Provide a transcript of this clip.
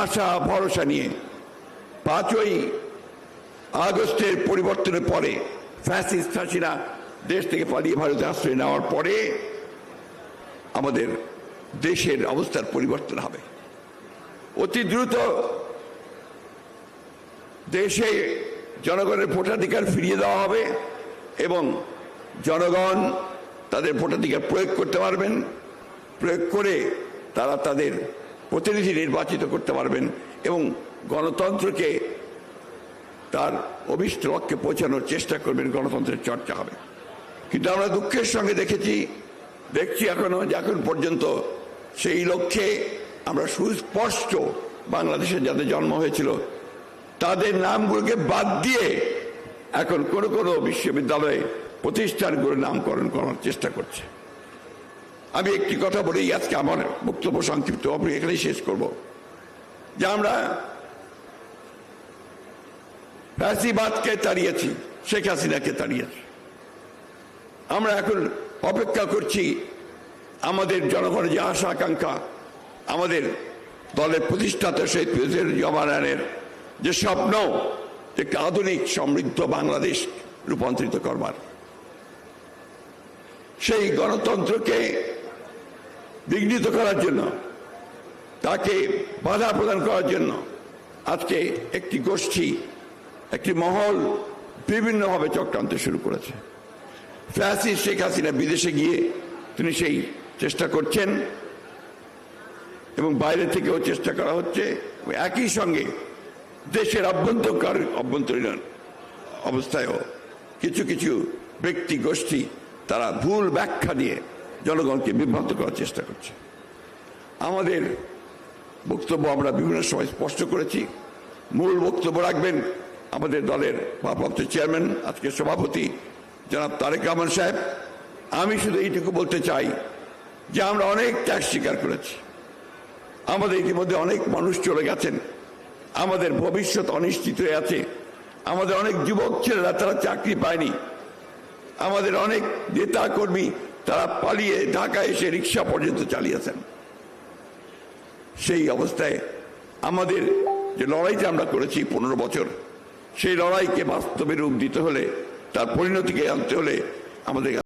আশা ভরসা নিয়ে 5ই আগস্টের পরিবর্তনের পরে ফ্যাসিস্ট হাসিনা দেশ থেকে পালিয়ে ভারতে আশ্রয় নেওয়ার পরে আমাদের দেশের অবস্থার পরিবর্তন হবে। অতি দ্রুত দেশে জনগণের ভোটাধিকার ফিরিয়ে দেওয়া হবে এবং জনগণ তাদের ভোটাধিকার প্রয়োগ করতে পারবেন। প্রয়োগ করে তারা তাদের প্রতিনিধি নির্বাচিত করতে পারবেন এবং গণতন্ত্রকে তার অভিষ্ট লক্ষ্যে পৌঁছানোর চেষ্টা করবেন। গণতন্ত্রের চর্চা হবে। কিন্তু আমরা দুঃখের সঙ্গে দেখছি এখনো যে এখন পর্যন্ত সেই লক্ষ্যে আমরা সুস্পষ্ট বাংলাদেশে যাদের জন্ম হয়েছিল তাদের নামগুলোকে বাদ দিয়ে এখন কোনো কোনো বিশ্ববিদ্যালয়ে প্রতিষ্ঠানগুলোর নামকরণ করার চেষ্টা করছে। আমি একটি কথা বলেই আজকে আমার বক্তব্য সংক্ষিপ্ত এখানেই শেষ করব যে আমরা ফ্যাসিবাদকে তাড়িয়েছি, শেখ হাসিনাকে তাড়িয়েছি। আমরা এখন অপেক্ষা করছি আমাদের জনগণের যে আশা আকাঙ্ক্ষা, আমাদের দলের প্রতিষ্ঠাতা শহীদ প্রেসিডেন্ট জিয়াউর যে স্বপ্ন, একটি আধুনিক সমৃদ্ধ বাংলাদেশ রূপান্তরিত করবার, সেই গণতন্ত্রকে বিঘ্নিত করার জন্য, তাকে বাধা প্রদান করার জন্য আজকে একটি গোষ্ঠী, একটি মহল বিভিন্নভাবে চক্রান্ত শুরু করেছে। ফ্যাসিস্ট শেখ হাসিনা বিদেশে গিয়ে তিনি সেই চেষ্টা করছেন এবং বাইরে থেকেও চেষ্টা করা হচ্ছে। একই সঙ্গে দেশের অভ্যন্তরীণ অবস্থায়ও কিছু কিছু ব্যক্তি গোষ্ঠী তারা ভুল ব্যাখ্যা দিয়ে জনগণকে বিভ্রান্ত করার চেষ্টা করছে। আমাদের বক্তব্য আমরা বিভিন্ন সময় স্পষ্ট করেছি। মূল বক্তব্য রাখবেন আমাদের দলের ভারপ্রাপ্ত চেয়ারম্যান, আজকে সভাপতি জনাব তারেক রহমান সাহেব। আমি শুধু এইটুকু বলতে চাই যে আমরা অনেক ত্যাগ স্বীকার করেছি। আমাদের ইতিমধ্যে অনেক মানুষ চলে গেছেন, আমাদের ভবিষ্যৎ অনিশ্চিত হয়ে আছে। আমাদের অনেক যুবক ছেলেরা তারা চাকরি পায়নি, আমাদের অনেক নেতা কর্মী তারা পালিয়ে ঢাকায় এসে রিক্সা পর্যন্ত চালিয়েছেন। সেই অবস্থায় আমাদের যে লড়াইটা আমরা করেছি 15 বছর, সেই লড়াইকে বাস্তবে রূপ দিতে হলে, তার পরিণতিকে আনতে হলে আমাদের